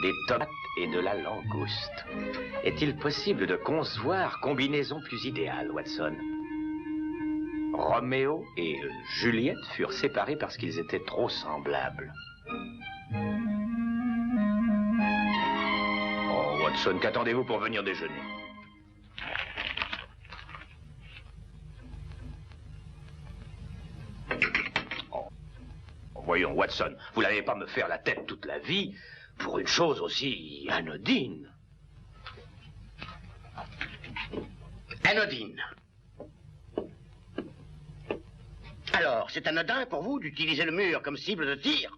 des tomates et de la langouste. Est-il possible de concevoir combinaison plus idéale, Watson? Roméo et Juliette furent séparés parce qu'ils étaient trop semblables. Oh, Watson, qu'attendez-vous pour venir déjeuner? Oh. Voyons, Watson, vous n'allez pas me faire la tête toute la vie pour une chose aussi anodine. Anodine. Alors, c'est anodin pour vous d'utiliser le mur comme cible de tir?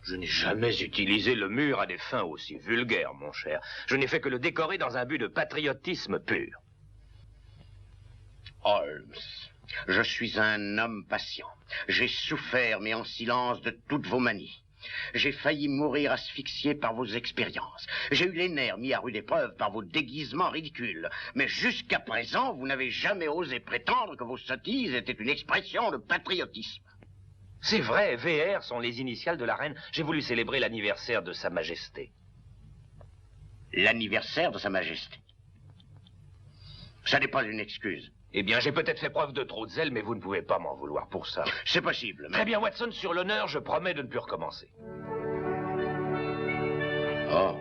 Je n'ai jamais utilisé le mur à des fins aussi vulgaires, mon cher. Je n'ai fait que le décorer dans un but de patriotisme pur. Holmes, je suis un homme patient. J'ai souffert, mais en silence, de toutes vos manies. J'ai failli mourir asphyxié par vos expériences. J'ai eu les nerfs mis à rude épreuve par vos déguisements ridicules. Mais jusqu'à présent, vous n'avez jamais osé prétendre que vos sottises étaient une expression de patriotisme. C'est vrai, VR sont les initiales de la reine. J'ai voulu célébrer l'anniversaire de Sa Majesté. L'anniversaire de Sa Majesté? Ça n'est pas une excuse. Eh bien, j'ai peut-être fait preuve de trop de zèle, mais vous ne pouvez pas m'en vouloir pour ça. C'est possible, mais... Très bien, Watson, sur l'honneur, je promets de ne plus recommencer. Oh.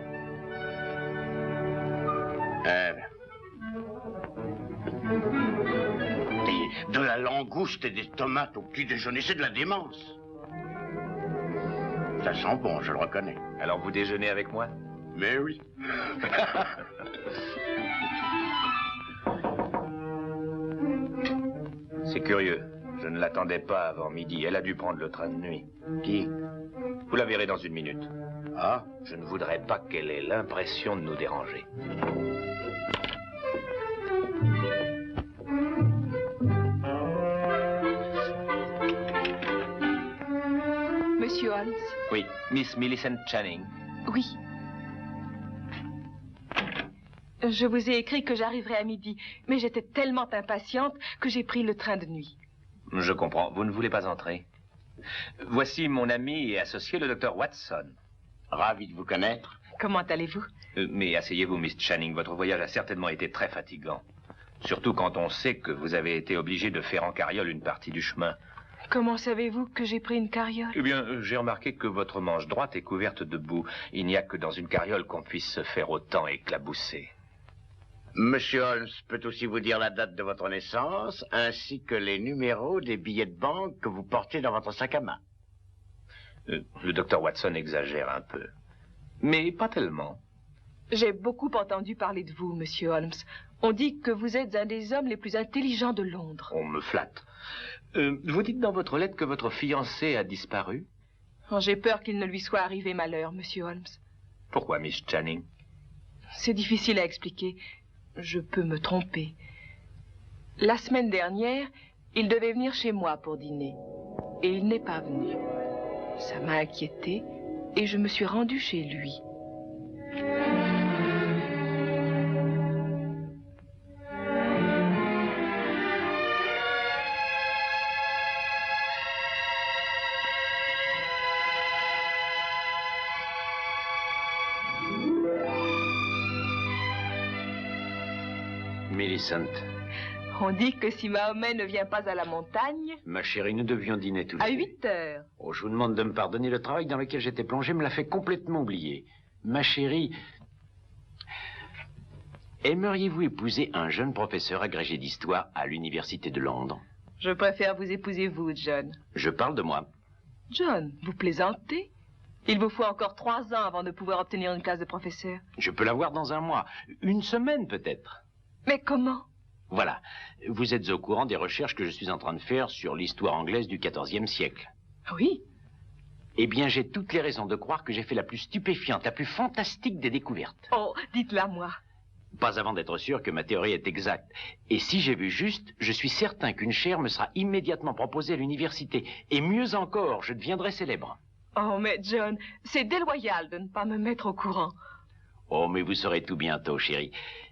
De la langouste et des tomates au petit déjeuner, c'est de la démence. Ça sent bon, je le reconnais. Alors vous déjeunez avec moi? Mais oui. C'est curieux. Je ne l'attendais pas avant midi. Elle a dû prendre le train de nuit. Qui? Vous la verrez dans une minute. Ah? Je ne voudrais pas qu'elle ait l'impression de nous déranger. Monsieur Holmes? Oui, Miss Millicent Channing. Oui. Je vous ai écrit que j'arriverai à midi, mais j'étais tellement impatiente que j'ai pris le train de nuit. Je comprends. Vous ne voulez pas entrer. Voici mon ami et associé, le docteur Watson. Ravi de vous connaître. Comment allez-vous? Mais asseyez-vous, Miss Channing. Votre voyage a certainement été très fatigant. Surtout quand on sait que vous avez été obligé de faire en carriole une partie du chemin. Comment savez-vous que j'ai pris une carriole? Eh bien, j'ai remarqué que votre manche droite est couverte de boue. Il n'y a que dans une carriole qu'on puisse se faire autant éclabousser. Monsieur Holmes peut aussi vous dire la date de votre naissance, ainsi que les numéros des billets de banque que vous portez dans votre sac à main. Le docteur Watson exagère un peu. Mais pas tellement. J'ai beaucoup entendu parler de vous, monsieur Holmes. On dit que vous êtes un des hommes les plus intelligents de Londres. On me flatte. Vous dites dans votre lettre que votre fiancé a disparu? Oh, j'ai peur qu'il ne lui soit arrivé malheur, monsieur Holmes. Pourquoi, Miss Channing? C'est difficile à expliquer. Je peux me tromper. La semaine dernière, il devait venir chez moi pour dîner. Et il n'est pas venu. Ça m'a inquiétée et je me suis rendue chez lui. Millicent. On dit que si Mahomet ne vient pas à la montagne... Ma chérie, nous devions dîner tous les À deux. 8 heures. Oh, je vous demande de me pardonner, le travail dans lequel j'étais plongé me l'a fait complètement oublier. Ma chérie, aimeriez-vous épouser un jeune professeur agrégé d'histoire à l'université de Londres? Je préfère vous épouser vous, John. Je parle de moi. John, vous plaisantez? Il vous faut encore 3 ans avant de pouvoir obtenir une place de professeur. Je peux l'avoir dans un mois. Une semaine, peut-être. Mais comment? Voilà. Vous êtes au courant des recherches que je suis en train de faire sur l'histoire anglaise du XIVe siècle. Oui. Eh bien, j'ai toutes les raisons de croire que j'ai fait la plus stupéfiante, la plus fantastique des découvertes. Oh, dites-la moi. Pas avant d'être sûr que ma théorie est exacte. Et si j'ai vu juste, je suis certain qu'une chaire me sera immédiatement proposée à l'université. Et mieux encore, je deviendrai célèbre. Oh, mais John, c'est déloyal de ne pas me mettre au courant. Oh, mais vous saurez tout bientôt, chérie.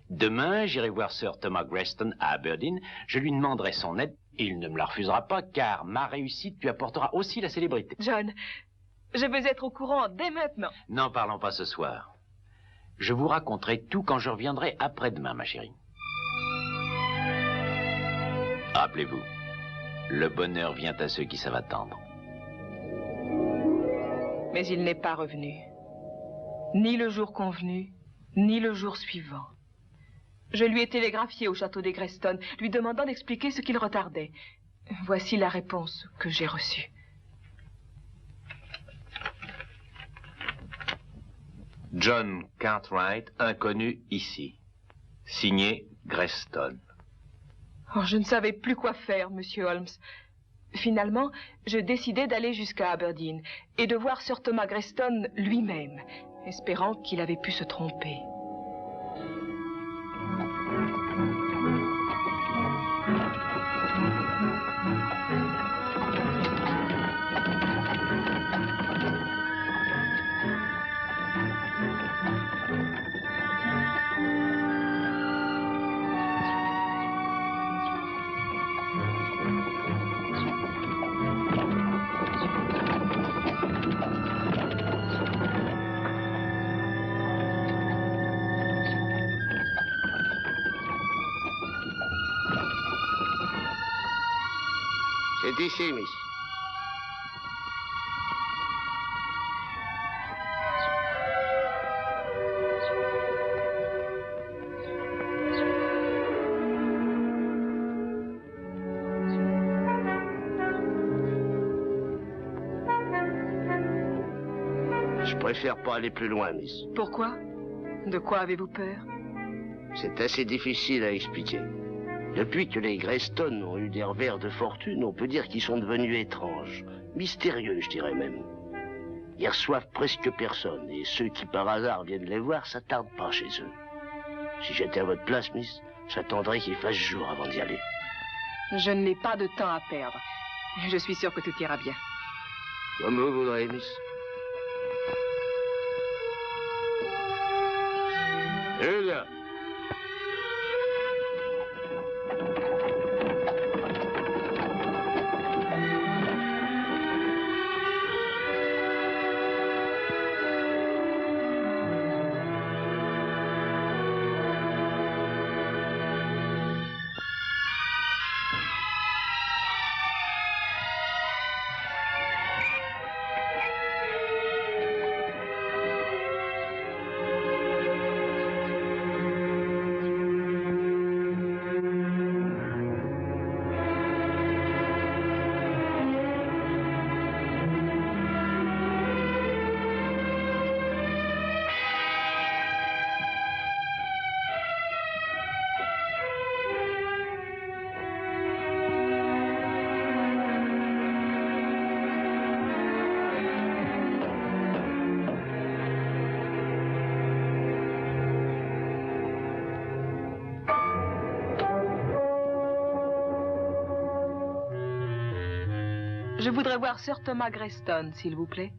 Demain, j'irai voir Sir Thomas Greston à Aberdeen. Je lui demanderai son aide et il ne me la refusera pas car ma réussite lui apportera aussi la célébrité. John, Je veux être au courant dès maintenant. N'en parlons pas ce soir. Je vous raconterai tout quand je reviendrai après-demain, ma chérie. Rappelez-vous, le bonheur vient à ceux qui savent attendre. Mais il n'est pas revenu. Ni le jour convenu, ni le jour suivant. Je lui ai télégraphié au château des Greston, lui demandant d'expliquer ce qu'il retardait. Voici la réponse que j'ai reçue. John Cartwright, inconnu ici. Signé Greston. Oh, je ne savais plus quoi faire, monsieur Holmes. Finalement, je décidai d'aller jusqu'à Aberdeen et de voir Sir Thomas Greston lui-même, espérant qu'il avait pu se tromper. C'est ici, miss. Je préfère pas aller plus loin, miss. Pourquoi? De quoi avez-vous peur? C'est assez difficile à expliquer. Depuis que les Greston ont eu des revers de fortune, on peut dire qu'ils sont devenus étranges. Mystérieux, je dirais même. Ils reçoivent presque personne, et ceux qui par hasard viennent les voir s'attardent pas chez eux. Si j'étais à votre place, miss, j'attendrais qu'il fasse jour avant d'y aller. Je n'ai pas de temps à perdre. Je suis sûre que tout ira bien. Comme vous voudrez, miss. Julia. Je voudrais voir Sir Thomas Greston, s'il vous plaît.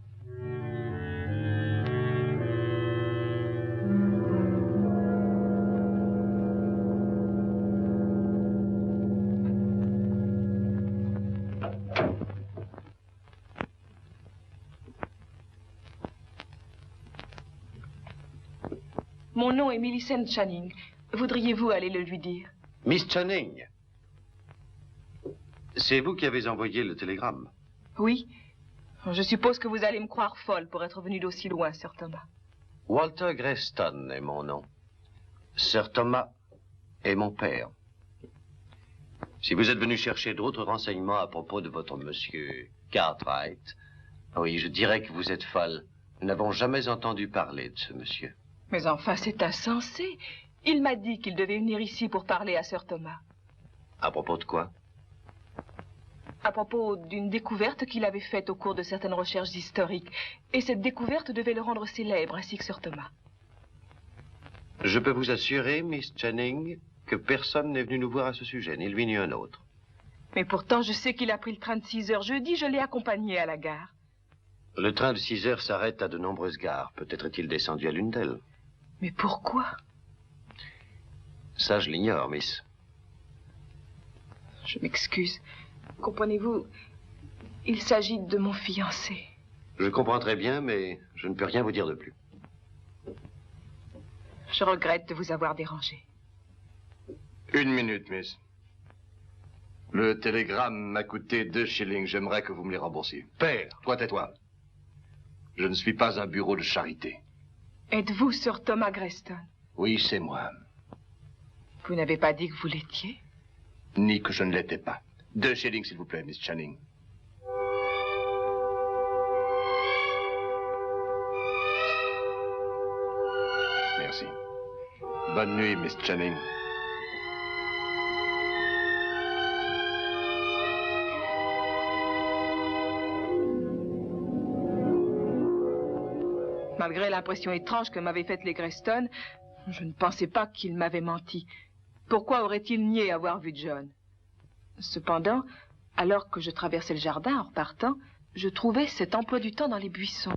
Mon nom est Millicent Channing. Voudriez-vous aller le lui dire? Miss Channing, c'est vous qui avez envoyé le télégramme? Oui. Je suppose que vous allez me croire folle pour être venue d'aussi loin, Sir Thomas. Walter Greston est mon nom. Sir Thomas est mon père. Si vous êtes venu chercher d'autres renseignements à propos de votre monsieur Cartwright, oui, je dirais que vous êtes folle. Nous n'avons jamais entendu parler de ce monsieur. Mais enfin, c'est insensé. Il m'a dit qu'il devait venir ici pour parler à Sir Thomas. À propos de quoi? À propos d'une découverte qu'il avait faite au cours de certaines recherches historiques. Et cette découverte devait le rendre célèbre, ainsi que Sir Thomas. Je peux vous assurer, Miss Channing, que personne n'est venu nous voir à ce sujet, ni lui ni un autre. Mais pourtant, je sais qu'il a pris le train de 6 heures jeudi. Je l'ai accompagné à la gare. Le train de 6 heures s'arrête à de nombreuses gares. Peut-être est-il descendu à l'une d'elles. Mais pourquoi? Ça, je l'ignore, miss. Je m'excuse. Comprenez-vous, il s'agit de mon fiancé. Je comprends très bien, mais je ne peux rien vous dire de plus. Je regrette de vous avoir dérangé. Une minute, miss. Le télégramme m'a coûté 2 shillings. J'aimerais que vous me les remboursiez. Père, toi tais-toi. Je ne suis pas un bureau de charité. Êtes-vous Sir Thomas Greston? Oui, c'est moi. Vous n'avez pas dit que vous l'étiez? Ni que je ne l'étais pas. 2 shillings, s'il vous plaît, Miss Channing. Merci. Bonne nuit, Miss Channing. Malgré l'impression étrange que m'avaient faite les Greston, je ne pensais pas qu'ils m'avaient menti. Pourquoi aurait-il nié avoir vu John? Cependant, alors que je traversais le jardin en repartant, je trouvais cet emploi du temps dans les buissons.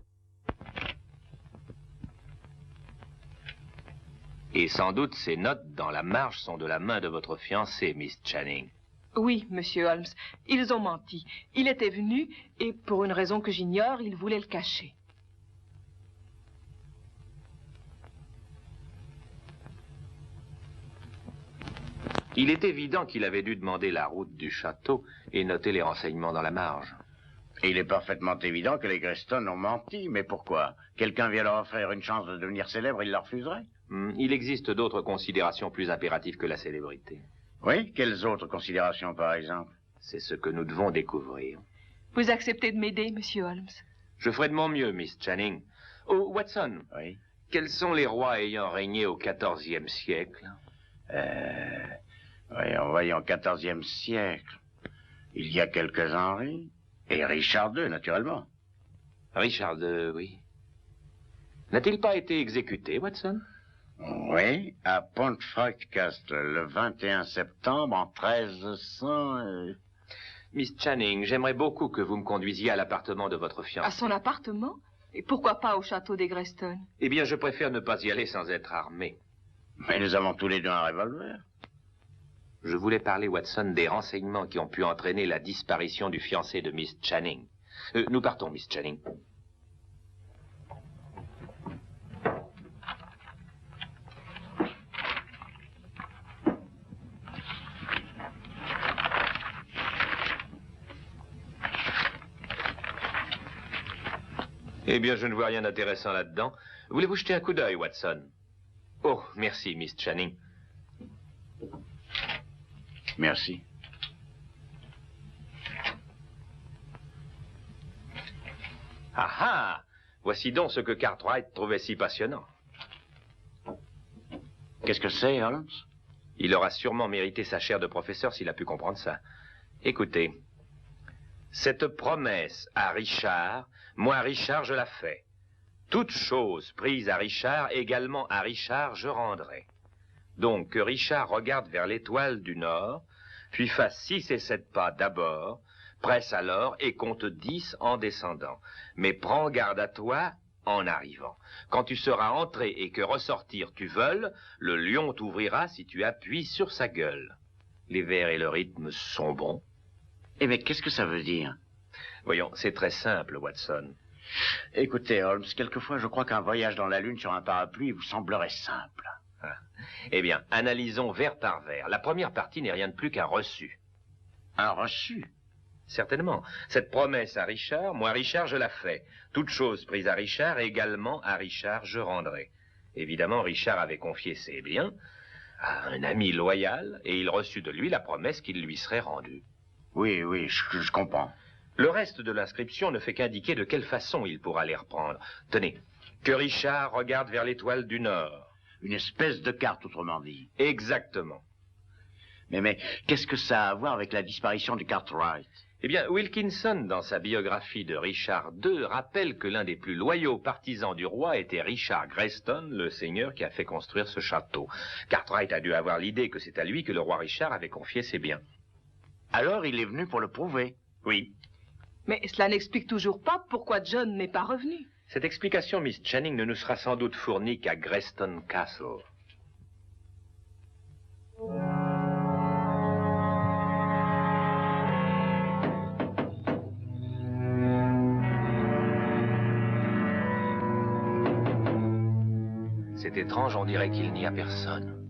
Et sans doute ces notes dans la marge sont de la main de votre fiancé, Miss Channing. Oui, monsieur Holmes, ils ont menti. Il était venu et, pour une raison que j'ignore, il voulait le cacher. Il est évident qu'il avait dû demander la route du château et noter les renseignements dans la marge. Et il est parfaitement évident que les Greston ont menti. Mais pourquoi? Quelqu'un vient leur offrir une chance de devenir célèbre, ils la refuseraient? Il existe d'autres considérations plus impératives que la célébrité. Oui, quelles autres considérations, par exemple? C'est ce que nous devons découvrir. Vous acceptez de m'aider, monsieur Holmes? Je ferai de mon mieux, Miss Channing. Oh, Watson, Oui. quels sont les rois ayant régné au XIVe siècle? Voyons, au XIVe siècle. Il y a quelques Henri. Et Richard II, naturellement. Richard II, oui. N'a-t-il pas été exécuté, Watson? Oui, à Pontefract Castle, le 21 septembre en 1300... Miss Channing, j'aimerais beaucoup que vous me conduisiez à l'appartement de votre fiancé. À son appartement? Et pourquoi pas au château des Greston? Eh bien, je préfère ne pas y aller sans être armé. Mais nous avons tous les deux un revolver. Je voulais parler, Watson, des renseignements qui ont pu entraîner la disparition du fiancé de Miss Channing. Nous partons, Miss Channing. Eh bien, je ne vois rien d'intéressant là-dedans. Voulez-vous jeter un coup d'œil, Watson? Oh, merci, Miss Channing. Merci. Ah ah! Voici donc ce que Cartwright trouvait si passionnant. Qu'est-ce que c'est, Holmes? Il aura sûrement mérité sa chaire de professeur s'il a pu comprendre ça. Écoutez, cette promesse à Richard, moi, Richard, je la fais. Toute chose prise à Richard, également à Richard, je rendrai. Donc, que Richard regarde vers l'étoile du Nord, puis fasse 6 et 7 pas d'abord, presse alors et compte 10 en descendant. Mais prends garde à toi en arrivant. Quand tu seras entré et que ressortir tu veuilles, le lion t'ouvrira si tu appuies sur sa gueule. Les vers et le rythme sont bons. Eh mais qu'est-ce que ça veut dire? Voyons, c'est très simple, Watson. Écoutez, Holmes, quelquefois je crois qu'un voyage dans la Lune sur un parapluie vous semblerait simple. Ah. Eh bien, analysons vers par vers. La première partie n'est rien de plus qu'un reçu. Un reçu? Certainement. Cette promesse à Richard, moi, Richard, je la fais. Toute chose prise à Richard, également à Richard, je rendrai. Évidemment, Richard avait confié ses biens à un ami loyal, et il reçut de lui la promesse qu'il lui serait rendue. Oui, oui, je comprends. Le reste de l'inscription ne fait qu'indiquer de quelle façon il pourra les reprendre. Tenez, que Richard regarde vers l'étoile du Nord. Une espèce de carte, autrement dit. Exactement. Mais qu'est-ce que ça a à voir avec la disparition du Cartwright? Eh bien, Wilkinson, dans sa biographie de Richard II, rappelle que l'un des plus loyaux partisans du roi était Richard Greston, le seigneur qui a fait construire ce château. Cartwright a dû avoir l'idée que c'est à lui que le roi Richard avait confié ses biens. Alors il est venu pour le prouver? Oui. Mais cela n'explique toujours pas pourquoi John n'est pas revenu. Cette explication, Miss Channing, ne nous sera sans doute fournie qu'à Greston Castle. C'est étrange, on dirait qu'il n'y a personne.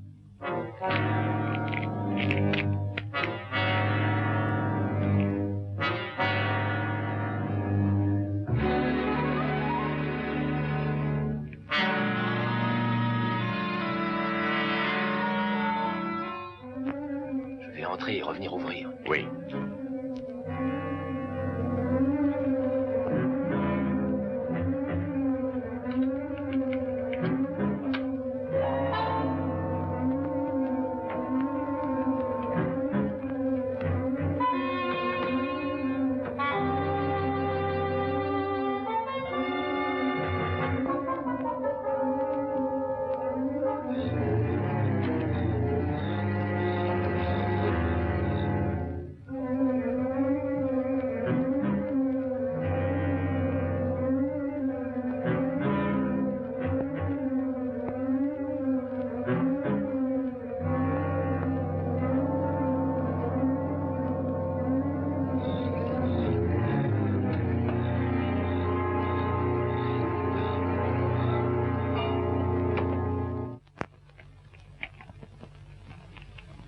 Je vais entrer et revenir ouvrir. Oui.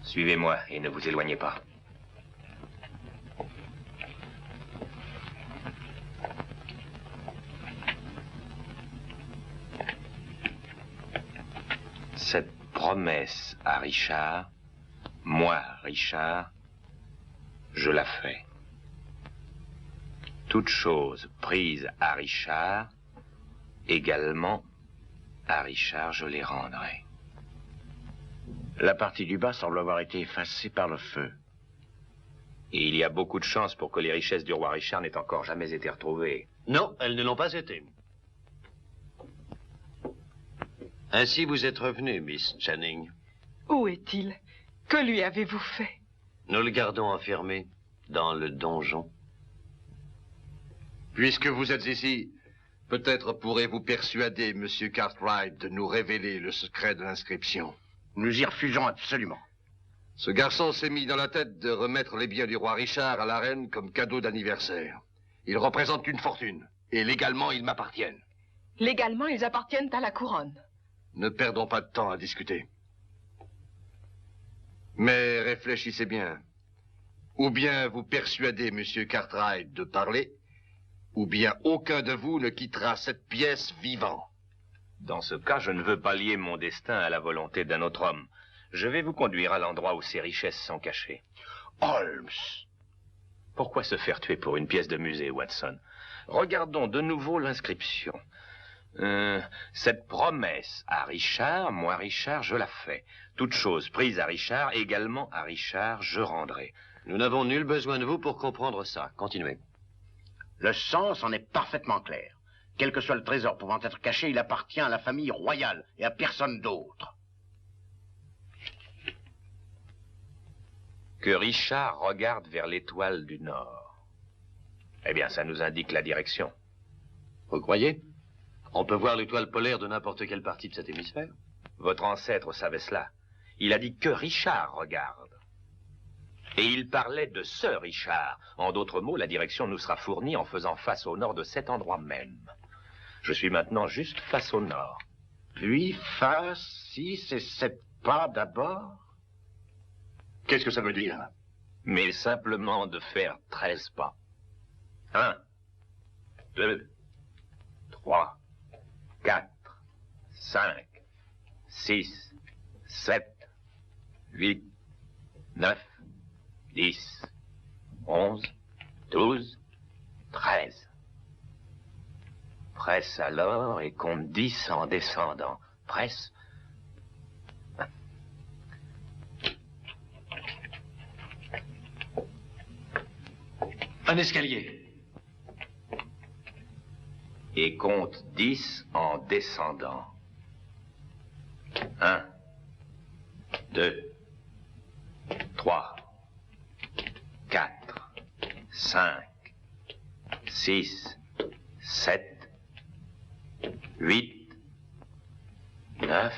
Suivez-moi et ne vous éloignez pas. Cette promesse à Richard, moi, Richard, je la fais. Toute chose prise à Richard, également à Richard, je les rendrai. La partie du bas semble avoir été effacée par le feu. Et il y a beaucoup de chances pour que les richesses du roi Richard n'aient encore jamais été retrouvées. Non, elles ne l'ont pas été. Ainsi vous êtes revenu, Miss Channing. Où est-il? Que lui avez-vous fait? Nous le gardons enfermé dans le donjon. Puisque vous êtes ici, peut-être pourrez-vous persuader Monsieur Cartwright de nous révéler le secret de l'inscription. Nous y refusons absolument. Ce garçon s'est mis dans la tête de remettre les biens du roi Richard à la reine comme cadeau d'anniversaire. Ils représentent une fortune, et légalement, ils m'appartiennent. Légalement, ils appartiennent à la couronne. Ne perdons pas de temps à discuter. Mais réfléchissez bien. Ou bien vous persuadez Monsieur Cartwright de parler, ou bien aucun de vous ne quittera cette pièce vivant. Dans ce cas, je ne veux pas lier mon destin à la volonté d'un autre homme. Je vais vous conduire à l'endroit où ces richesses sont cachées. Holmes! Pourquoi se faire tuer pour une pièce de musée, Watson? Regardons de nouveau l'inscription. Cette promesse à Richard, moi, Richard, je la fais. Toute chose prise à Richard, également à Richard, je rendrai. Nous n'avons nul besoin de vous pour comprendre ça. Continuez. Le sens en est parfaitement clair. Quel que soit le trésor pouvant être caché, il appartient à la famille royale et à personne d'autre. Que Richard regarde vers l'étoile du Nord. Eh bien, ça nous indique la direction. Vous croyez? On peut voir l'étoile polaire de n'importe quelle partie de cet hémisphère. Votre ancêtre savait cela. Il a dit que Richard regarde. Et il parlait de ce Richard. En d'autres mots, la direction nous sera fournie en faisant face au nord de cet endroit même. Je suis maintenant juste face au nord. Puis, face, 6 et 7 pas d'abord. Qu'est-ce que ça veut dire? Mais simplement de faire 13 pas. 1, 2, 3, 4, 5, 6, 7, 8, 9, 10, 11, 12, 13. Presse alors et compte 10 en descendant. Presse. Un escalier. Et compte 10 en descendant. 1, 2, 3, 4, 5, 6, 7, 8, 9,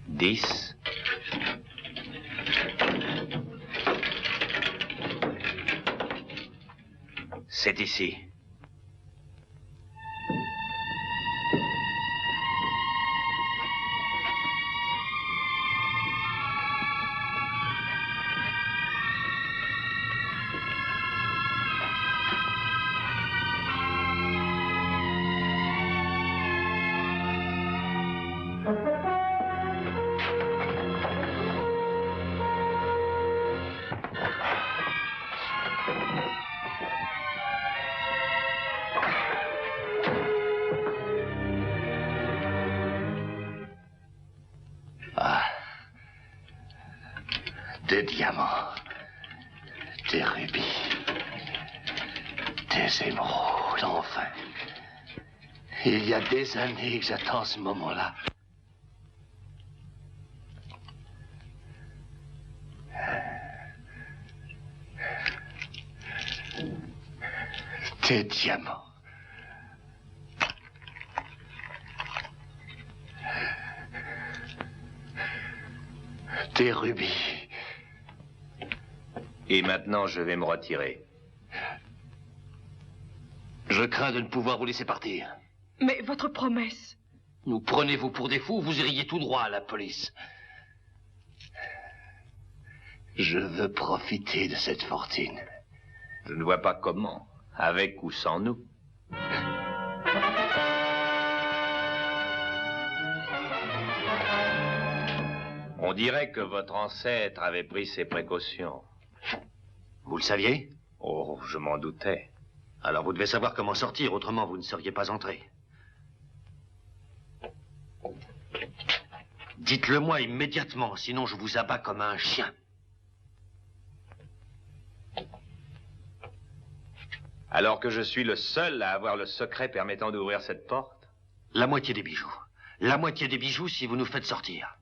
10. C'est ici. Des diamants, des rubis, des émeraudes, enfin. Il y a des années que j'attends ce moment-là. Des diamants. Des rubis. Et maintenant, je vais me retirer. Je crains de ne pouvoir vous laisser partir. Mais votre promesse... Nous prenez-vous pour des fous, vous iriez tout droit à la police. Je veux profiter de cette fortune. Je ne vois pas comment, avec ou sans nous. On dirait que votre ancêtre avait pris ses précautions. Vous le saviez? Oh, je m'en doutais. Alors vous devez savoir comment sortir, autrement vous ne seriez pas entré. Dites-le-moi immédiatement, sinon je vous abats comme un chien. Alors que je suis le seul à avoir le secret permettant d'ouvrir cette porte? La moitié des bijoux. La moitié des bijoux si vous nous faites sortir.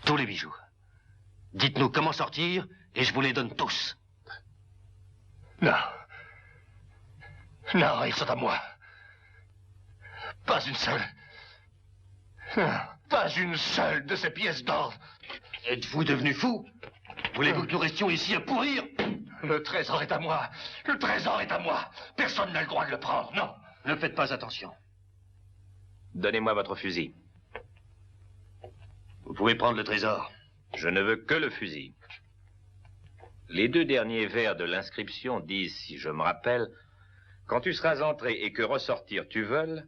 Tous les bijoux. Dites-nous comment sortir et je vous les donne tous. Non. Non, ils sont à moi. Pas une seule. Non, pas une seule de ces pièces d'or. Êtes-vous devenu fou? Voulez-vous que nous restions ici à pourrir? Le trésor est à moi. Le trésor est à moi. Personne n'a le droit de le prendre, non. Ne faites pas attention. Donnez-moi votre fusil. Vous pouvez prendre le trésor. Je ne veux que le fusil. Les 2 derniers vers de l'inscription disent, si je me rappelle, quand tu seras entré et que ressortir tu veuilles,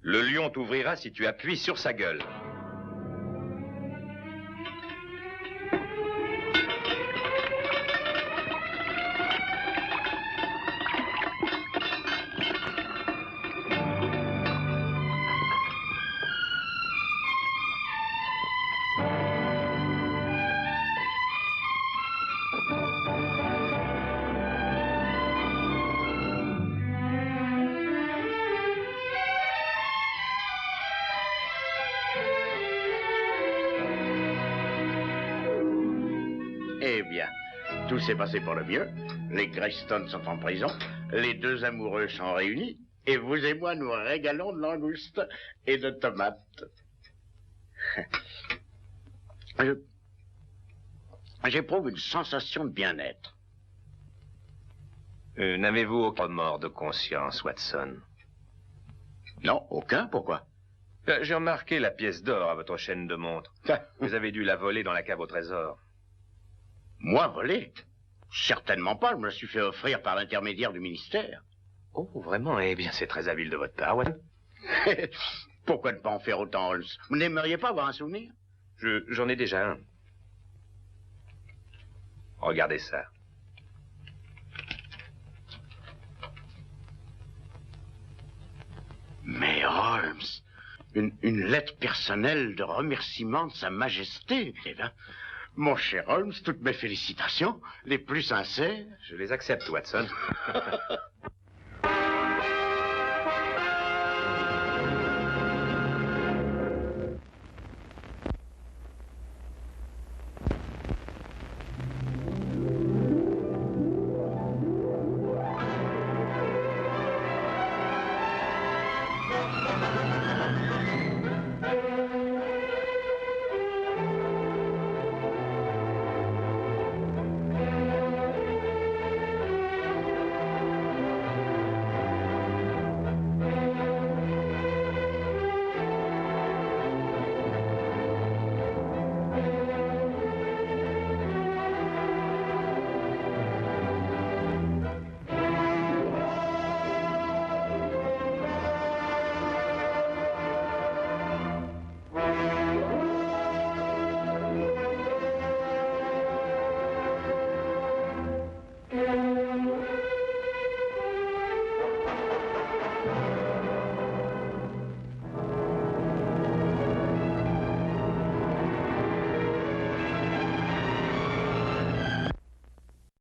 le lion t'ouvrira si tu appuies sur sa gueule. Eh bien, tout s'est passé pour le mieux. Les Greyston sont en prison, les 2 amoureux sont réunis, et vous et moi nous régalons de langoustes et de tomates. J'éprouve une sensation de bien-être. N'avez-vous aucun remords de conscience, Watson? Non, aucun, pourquoi? J'ai remarqué la pièce d'or à votre chaîne de montre. Vous avez dû la voler dans la cave au trésor. Moi, voler? Certainement pas, je me la suis fait offrir par l'intermédiaire du ministère. Oh, vraiment? Eh bien, c'est très habile de votre part, Watson. Pourquoi ne pas en faire autant, Holmes? Vous n'aimeriez pas avoir un souvenir? J'en ai déjà un. Regardez ça. Mais Holmes, une lettre personnelle de remerciement de Sa Majesté. Eh bien, mon cher Holmes, toutes mes félicitations, les plus sincères. Je les accepte, Watson.